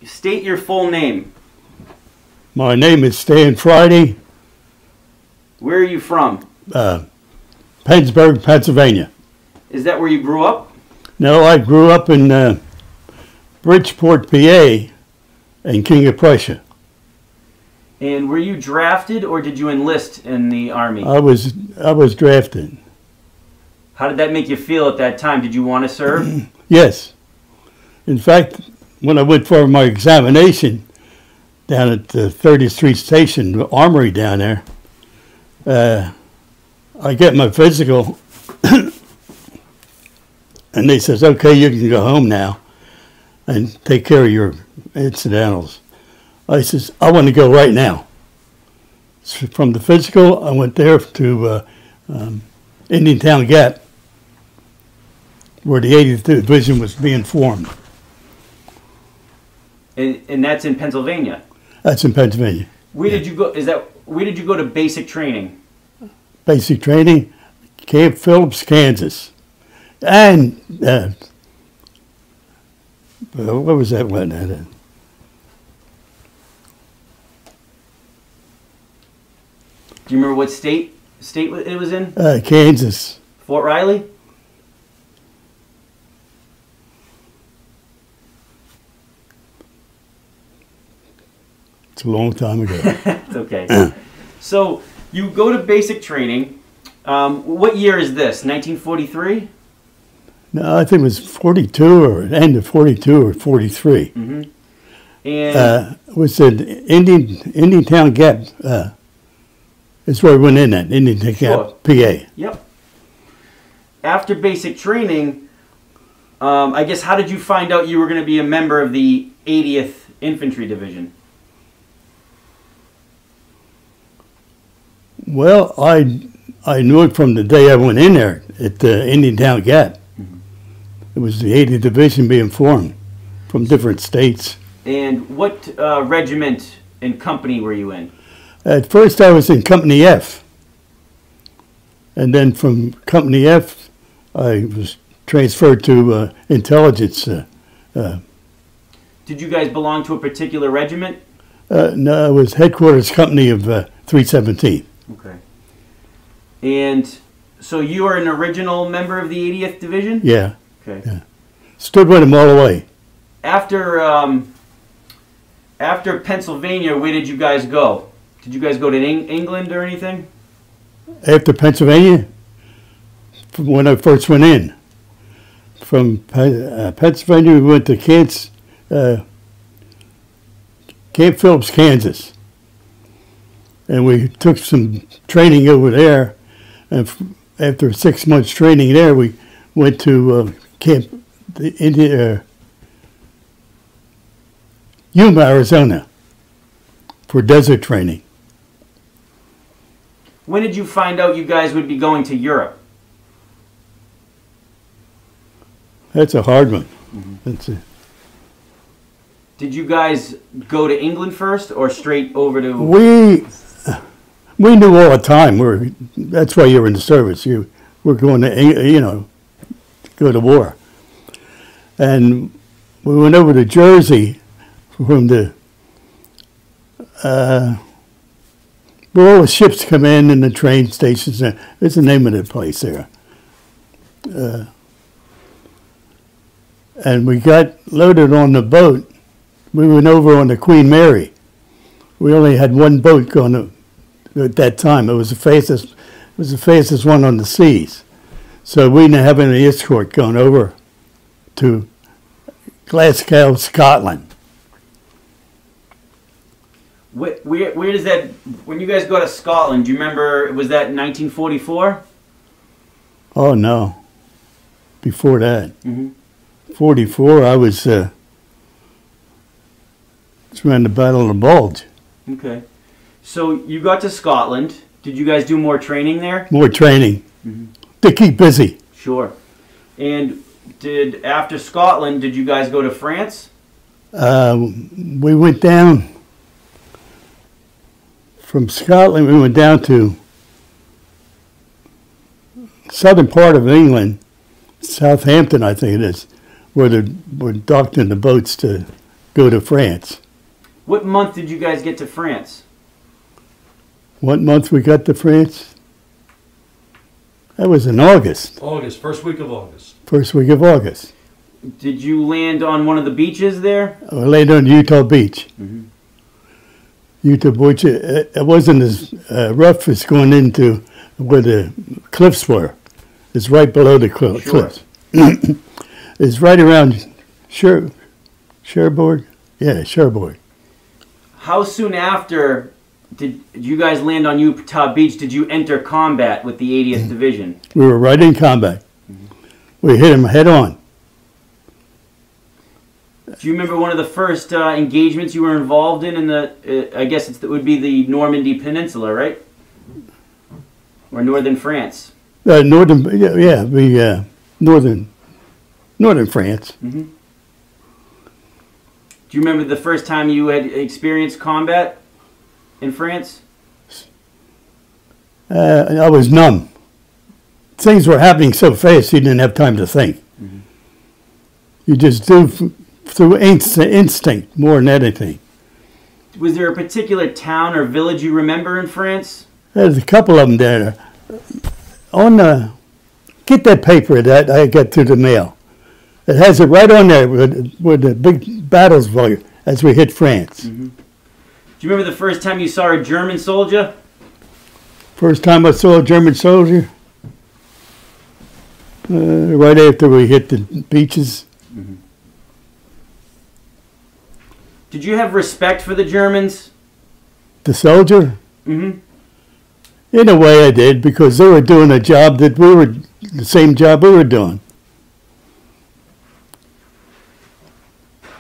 State your full name. My name is Stan Friday, Where are you from? Pennsburg, Pennsylvania. Is that where you grew up? No, I grew up in Bridgeport, PA, and King of Prussia. And were you drafted or did you enlist in the Army? I was drafted. How did that make you feel at that time? Did you want to serve? Yes. In fact, when I went for my examination down at the 30th Street Station, the Armory down there, I get my physical, and they says, okay, you can go home now and take care of your incidentals. I says, I want to go right now. So from the physical, I went there to Indiantown Gap, where the 80th Division was being formed. And that's in Pennsylvania. That's in Pennsylvania. Where did you go? Where did you go to basic training? Basic training, Camp Phillips, Kansas. And what was that one? Do you remember what state it was in? Kansas. Fort Riley? It's a long time ago. It's okay. So you go to basic training. What year is this? 1943? No, I think it was 42 or end of 42 or 43. Mm-hmm. And it was at Indiantown Gap. That's where I went in at, Indiantown Gap, PA. Yep. After basic training, I guess, how did you find out you were going to be a member of the 80th Infantry Division? Well, I knew it from the day I went in there at Indiantown Gap. Mm-hmm. It was the 80th Division being formed from different states. And what regiment and company were you in? At first I was in Company F. And then from Company F, I was transferred to intelligence. Did you guys belong to a particular regiment? No, it was headquarters company of 317. Okay. And so you are an original member of the 80th Division? Yeah. Okay. Yeah. Stood with him all the way. After Pennsylvania, where did you guys go? Did you guys go to England or anything? After Pennsylvania, from when I first went in. From Pennsylvania, we went to Camp Phillips, Kansas. And we took some training over there. And after 6 months training there, we went to Yuma, Arizona, for desert training. When did you find out you guys would be going to Europe? That's a hard one. Mm-hmm. Did you guys go to England first or straight over to... We knew all the time. That's why you were in the service. You were going to, go to war. And we went over to Jersey from where all the ships come in and the train stations. It's the name of the place there. And we got loaded on the boat. We went over on the Queen Mary. We only had one boat going at that time. It was the fastest one on the seas. So we didn't have any escort going over to Glasgow, Scotland. Where does that, when you guys go to Scotland, do you remember, was that 1944? Oh, no. Before that. Mm-hmm. 44, I was around the Battle of the Bulge. Okay. So you got to Scotland. Did you guys do more training there? More training. Mm-hmm. To keep busy. Sure. And after Scotland, did you guys go to France? We went down from Scotland. We went down to southern part of England, Southampton, I think it is, where we're docked in the boats to go to France. What month did you guys get to France? What month we got to France? That was in August. August, first week of August. First week of August. Did you land on one of the beaches there? I landed on Utah Beach. Mm-hmm. Utah Beach, it wasn't as rough as going into where the cliffs were. It's right below the cliffs. It's right around Cherbourg. Yeah, Cherbourg. How soon after did you guys land on Utah Beach? Did you enter combat with the 80th Division? We were right in combat. We hit them head on. Do you remember one of the first engagements you were involved in the, I guess it would be the Normandy Peninsula, right? Or northern France? Northern France. Mm-hmm. Do you remember the first time you had experienced combat in France? I was numb. Things were happening so fast you didn't have time to think. Mm-hmm. You just do through instinct more than anything. Was there a particular town or village you remember in France? There's a couple of them there. Get that paper that I got through the mail. It has it right on there where the big battles were as we hit France. Mm-hmm. Do you remember the first time you saw a German soldier? First time I saw a German soldier? Right after we hit the beaches. Mm-hmm. Did you have respect for the Germans? The soldier? Mm-hmm. In a way I did, because they were doing a job that the same job we were doing.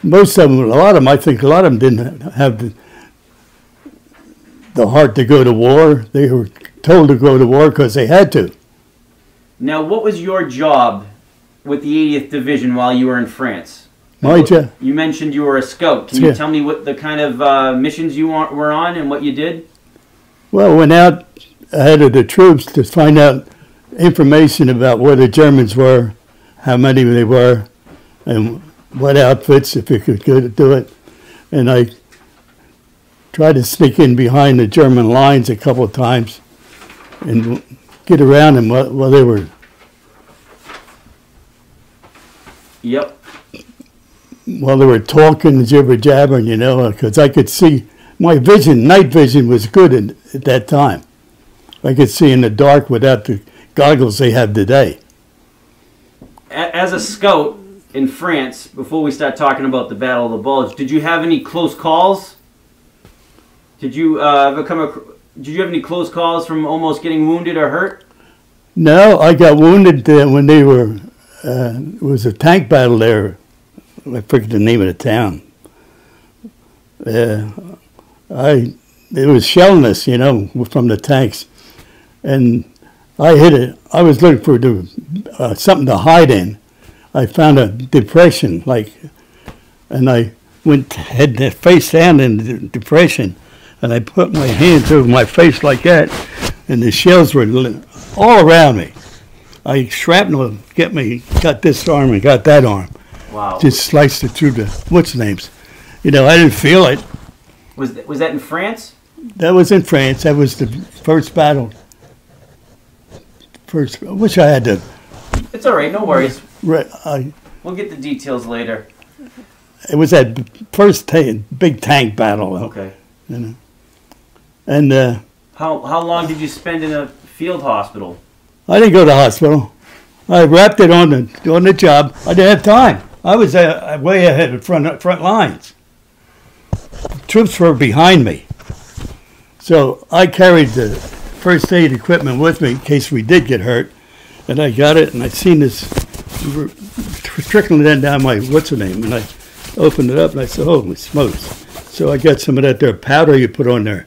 Most of them, I think a lot of them didn't have the heart to go to war. They were told to go to war because they had to. Now, what was your job with the 80th Division while you were in France? My job? You mentioned you were a scout. Can you tell me what the kind of missions you were on and what you did? Well, went out ahead of the troops to find out information about where the Germans were, how many they were, and what outfits, if you could go to do it. And I tried to sneak in behind the German lines a couple of times and get around them while they were. Yep. While they were talking, jibber jabbering, because I could see. My night vision was good at that time. I could see in the dark without the goggles they have today. As a scout in France, before we start talking about the Battle of the Bulge, did you have any close calls? Did you did you have any close calls from almost getting wounded or hurt? No, I got wounded when they were. It was a tank battle there. I forget the name of the town. It was shelling us, from the tanks, and I hit it. I was looking for something to hide in. I found a depression, and I went face down in the depression, and I put my hands over my face like that, and the shells were all around me. Shrapnel got this arm and got that arm. Wow. Just sliced it through the what's names. I didn't feel it. Was that in France? That was in France. That was the first battle. I wish I had to. It's all right. No worries. We'll get the details later. It was that first big tank battle. Okay. And how long did you spend in a field hospital? I didn't go to the hospital. I wrapped it on the job. I didn't have time. I was way ahead of front lines. Troops were behind me. So I carried the first aid equipment with me in case we did get hurt. And I got it, and I seen this trickling down my, and I opened it up, and I said, holy smokes. So I got some of that there powder you put on there.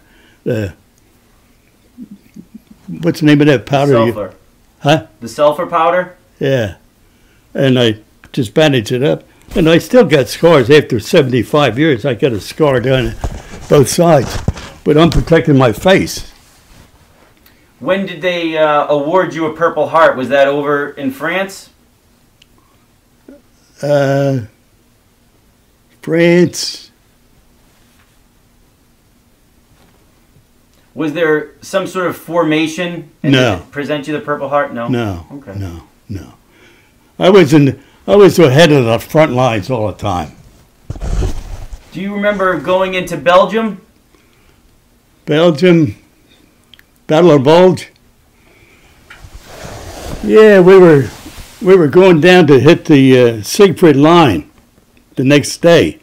What's the name of that powder? Sulfur. Huh? The sulfur powder? Yeah. And I just bandaged it up. And I still got scars after 75 years. I got a scar down both sides. But I'm protecting my face. When did they award you a Purple Heart? Was that over in France? France. Was there some sort of formation? And No. did it present you the Purple Heart? No. No. Okay. No. I was ahead of the front lines all the time. Do you remember going into Belgium? Belgium, Battle of the Bulge. Yeah, we were going down to hit the Siegfried line the next day.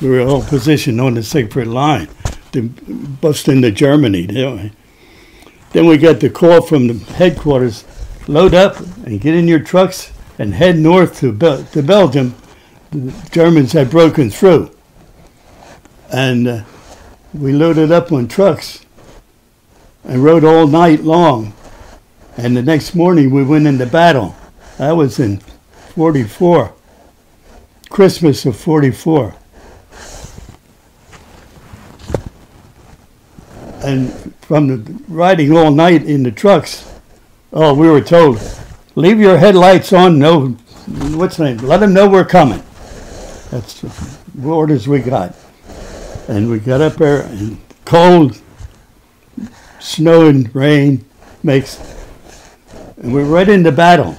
We were all positioned on the Siegfried line to bust into Germany. Then we got the call from the headquarters, load up and get in your trucks and head north to Belgium. The Germans had broken through. And we loaded up on trucks and rode all night long. And the next morning we went into battle. That was in 44, Christmas of 44. And from the riding all night in the trucks, we were told, leave your headlights on, let them know we're coming. That's the orders we got. And we got up there, and cold, snow and rain and we're right into battle.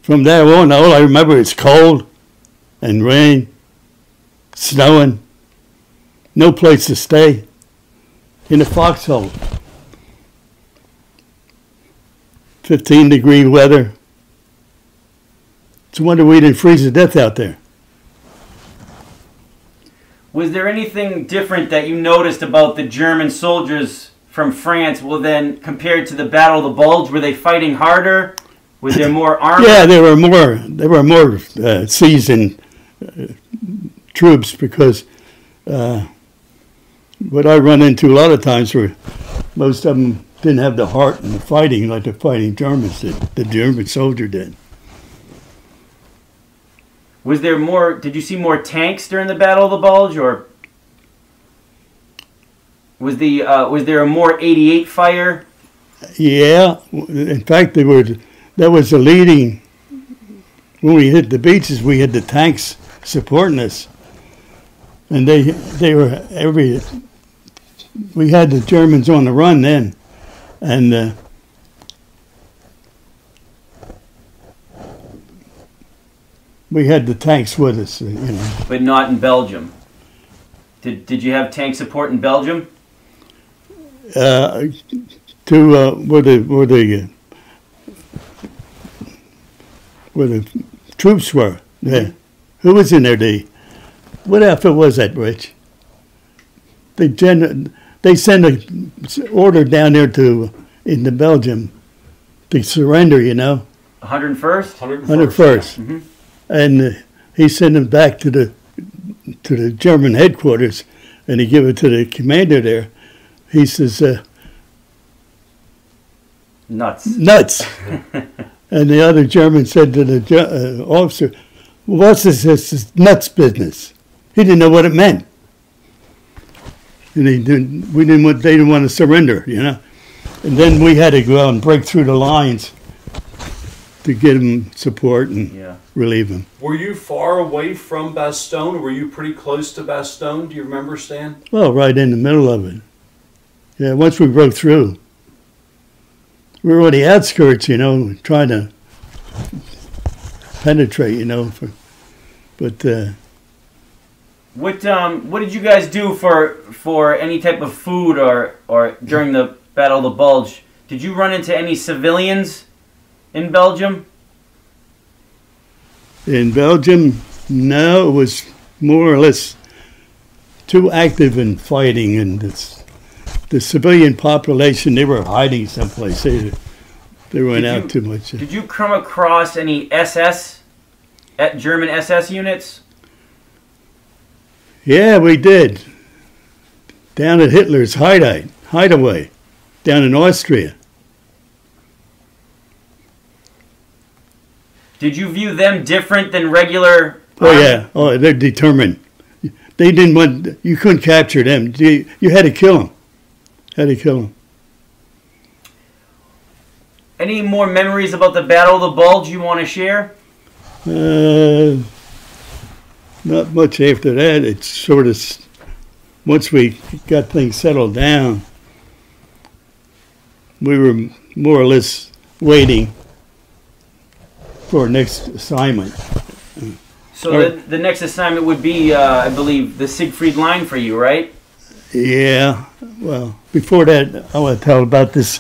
From there on, all I remember is cold and rain, snowing, no place to stay, in a foxhole, 15-degree weather. It's a wonder we didn't freeze to death out there. Was there anything different that you noticed about the German soldiers from France? Well, then, compared to the Battle of the Bulge, were they fighting harder? Was there more armor? Yeah, there were more seasoned troops, because what I run into a lot of times were most of them didn't have the heart and the fighting like the fighting Germans did. The German soldier did. Was there more? Did you see more tanks during the Battle of the Bulge, or was there a more 88 fire? Yeah, in fact, that was the leading. When we hit the beaches, we had the tanks supporting us, and they were we had the Germans on the run then, and we had the tanks with us, But not in Belgium. Did you have tank support in Belgium? Where the troops were. Yeah. Who was in there? What outfit was that, Rich? They sent an order down there into Belgium to surrender, 101st? 101st. Mm-hmm. And he sent them back to the German headquarters, and he gave it to the commander there. He says, Nuts. And the other German said to the officer, what's this nuts business? He didn't know what it meant. And they didn't want to surrender, And then we had to go out and break through the lines to get them support and relieve them. Were you far away from Bastogne? Were you pretty close to Bastogne? Do you remember, Stan? Well, right in the middle of it. Yeah, once we broke through. We were on the outskirts, trying to penetrate, but What did you guys do for any type of food or during the Battle of the Bulge? Did you run into any civilians in Belgium? In Belgium, no, it was more or less too active in fighting, and the civilian population, they were hiding someplace. They went out too much. Did you come across any German SS units? Yeah, we did. Down at Hitler's hideaway, down in Austria. Did you view them different than regular? Oh yeah. Oh, they're determined. They didn't want. You couldn't capture them. You had to kill them. Any more memories about the Battle of the Bulge you want to share? Not much after that. It's sort of, once we got things settled down, we were more or less waiting for our next assignment. So the next assignment would be, I believe, the Siegfried Line for you, right? Yeah. Well, before that, I want to tell about this.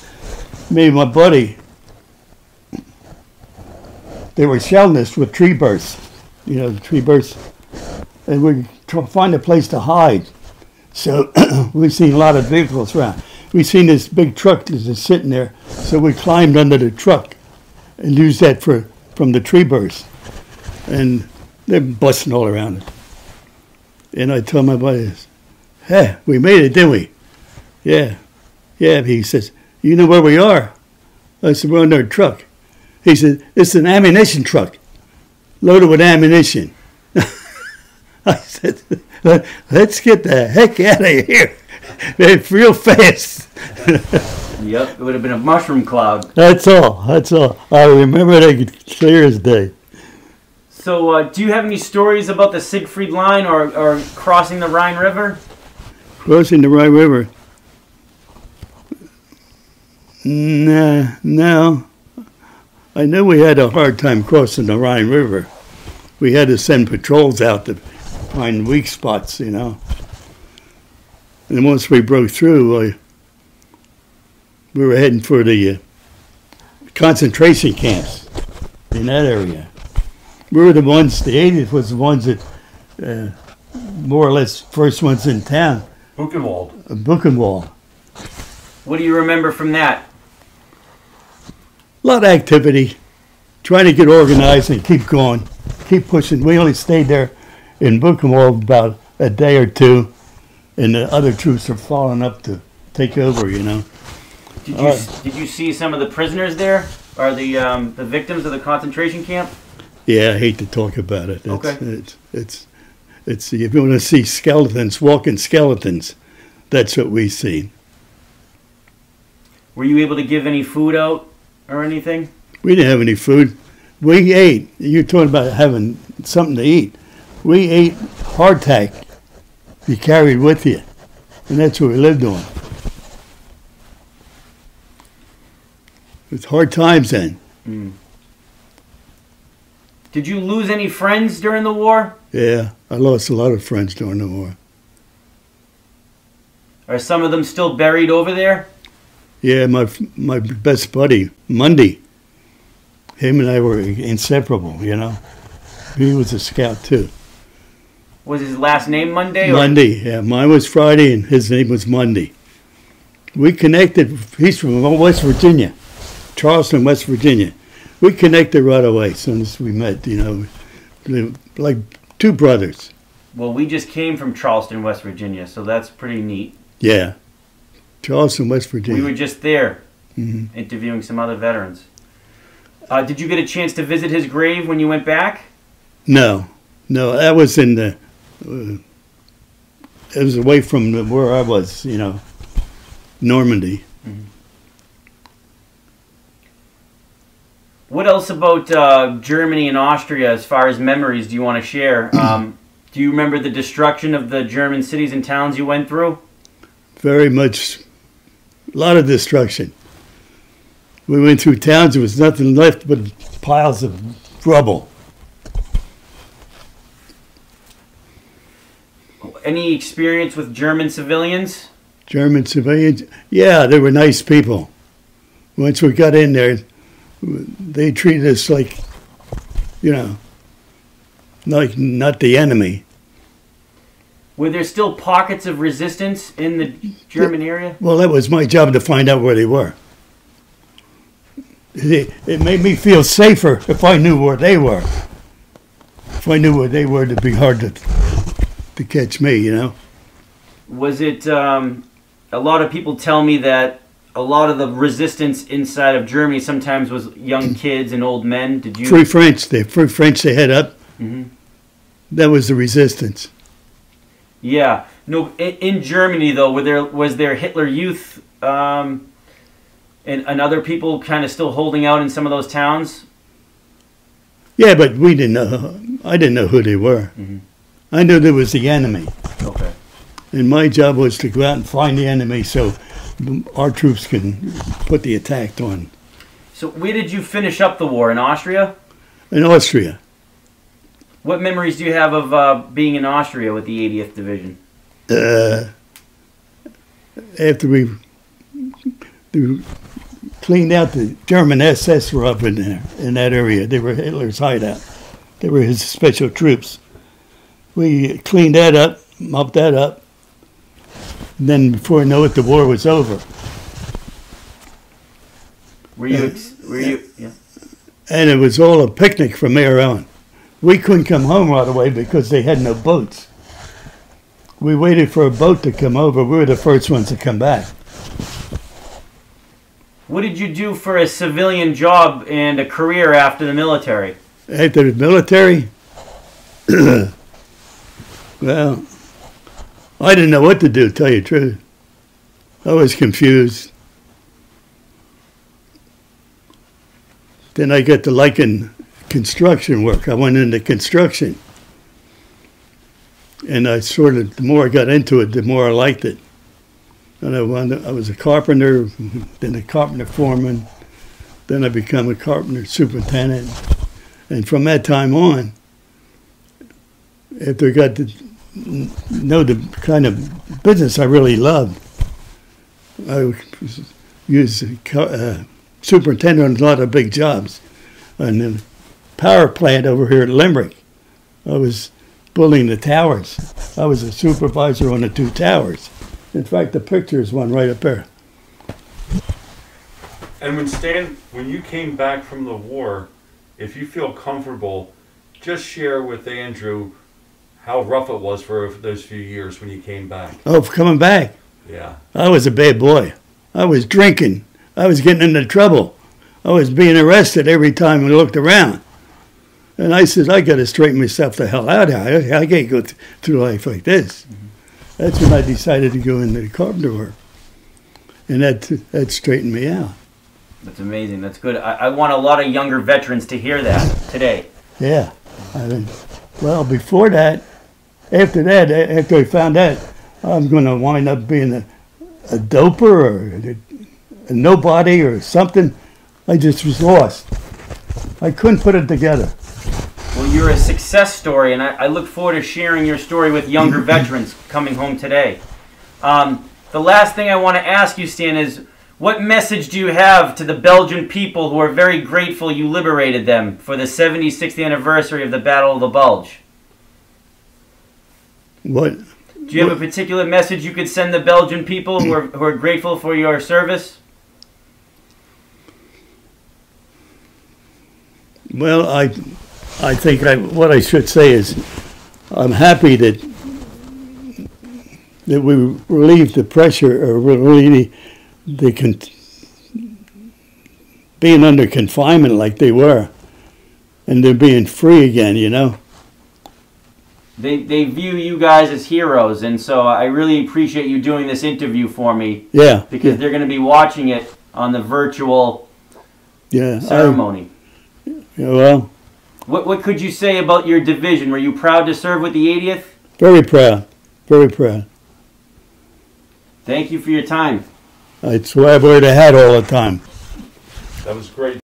Me and my buddy, they were shelling us with tree bursts. You know, the tree bursts. And we try to find a place to hide. So we've seen a lot of vehicles around. We've seen this big truck that's sitting there. So we climbed under the truck and used that from the tree burst. And they're busting all around it. And I told my buddy, hey, we made it, didn't we? Yeah. Yeah, he says, you know where we are? I said, we're on our truck. He said, it's an ammunition truck, loaded with ammunition. I said, let's get the heck out of here. It's real fast. Yep, it would have been a mushroom cloud. That's all. I remember that clear as day. So, do you have any stories about the Siegfried Line or crossing the Rhine River? Crossing the Rhine River? No. I know we had a hard time crossing the Rhine River. We had to send patrols out to find weak spots, you know. And once we broke through, we were heading for the concentration camps in that area. We were the 80th was the ones that, more or less, first ones in town. Buchenwald. What do you remember from that? A lot of activity, trying to get organized and keep going, keep pushing. We only stayed there in Buchenwald about a day or two, and the other troops are following up to take over, you know. Did you see some of the prisoners there, or the victims of the concentration camp? Yeah, I hate to talk about it. Okay. It's if you want to see skeletons, walking skeletons, that's what we see. Were you able to give any food out or anything? We didn't have any food. We ate. You're talking about having something to eat. We ate hardtack you carried with you, and that's what we lived on. It was hard times then. Mm. Did you lose any friends during the war? Yeah, I lost a lot of friends during the war. Are some of them still buried over there? Yeah, my best buddy, Mundy, him and I were inseparable, you know. He was a scout too. Was his last name Monday? Monday, yeah. Mine was Friday and his name was Monday. We connected. He's from West Virginia, Charleston, West Virginia. We connected right away as soon as we met, you know, like two brothers. Well, we just came from Charleston, West Virginia, so that's pretty neat. Yeah, Charleston, West Virginia. We were just there interviewing some other veterans. Did you get a chance to visit his grave when you went back? No, that was in the, it was away from where I was, you know, Normandy. Mm-hmm. What else about Germany and Austria as far as memories do you want to share? Do you remember the destruction of the German cities and towns you went through? Very much, a lot of destruction. We went through towns, there was nothing left but piles of rubble. Any experience with German civilians? German civilians? Yeah, they were nice people. Once we got in there, they treated us like, you know, like not the enemy. Were there still pockets of resistance in the German area? Well, that was my job to find out where they were. It made me feel safer if I knew where they were. If I knew where they were, it'd be hard to catch me, you know. Was it, a lot of people tell me that a lot of the resistance inside of Germany sometimes was young kids and old men. Did you? Free French they had up. Mm-hmm. That was the resistance. Yeah. No. In Germany, though, was there Hitler Youth And other people kind of still holding out in some of those towns? Yeah, but we didn't know. I didn't know who they were. Mm-hmm. I knew there was the enemy. Okay. And my job was to go out and find the enemy so our troops can put the attack on. So where did you finish up the war? In Austria? In Austria. What memories do you have of being in Austria with the 80th Division? After we cleaned out the German SS were up in there, in that area. They were Hitler's hideout. They were his special troops. We cleaned that up, mopped that up. And then before I know it, the war was over. Were you? Yeah. And it was all a picnic from there on. We couldn't come home right away because they had no boats. We waited for a boat to come over. We were the first ones to come back. What did you do for a civilian job and a career after the military? After the military, well, I didn't know what to do, to tell you the truth. I was confused. Then I got to liking construction work. I went into construction. And I sort of, the more I got into it, the more I liked it. And I was a carpenter, then a carpenter foreman, then I became a carpenter superintendent. And from that time on, after I got to know the kind of business I really loved, I was superintendent on a lot of big jobs. And the power plant over here at Limerick, I was building the towers. I was a supervisor on the 2 towers. In fact, the picture is one right up there. And when you came back from the war, if you feel comfortable, just share with Andrew how rough it was for those few years when you came back. Oh, for coming back? Yeah. I was a bad boy. I was drinking. I was getting into trouble. I was being arrested every time I looked around. And I said, I got to straighten myself the hell out here. I can't go through life like this. Mm-hmm. That's when I decided to go into the carpenter work. And that straightened me out. That's amazing. That's good. I want a lot of younger veterans to hear that today. Yeah. Well, before that, after I found out I'm going to wind up being a doper or a nobody or something, I just was lost. I couldn't put it together. Well, you're a success story, and I look forward to sharing your story with younger veterans coming home today. The last thing I want to ask you, Stan, is what message do you have to the Belgian people who are very grateful you liberated them for the 76th anniversary of the Battle of the Bulge? What? Do you have a particular message you could send the Belgian people who are grateful for your service? Well, I think what I should say is I'm happy that we relieved the pressure or relieved being under confinement like they were, and they're being free again, you know. They view you guys as heroes, and so I really appreciate you doing this interview for me. Yeah. Because they're going to be watching it on the virtual ceremony. Yeah, well. What could you say about your division? Were you proud to serve with the 80th? Very proud. Very proud. Thank you for your time. That's why I wear the hat all the time. That was great.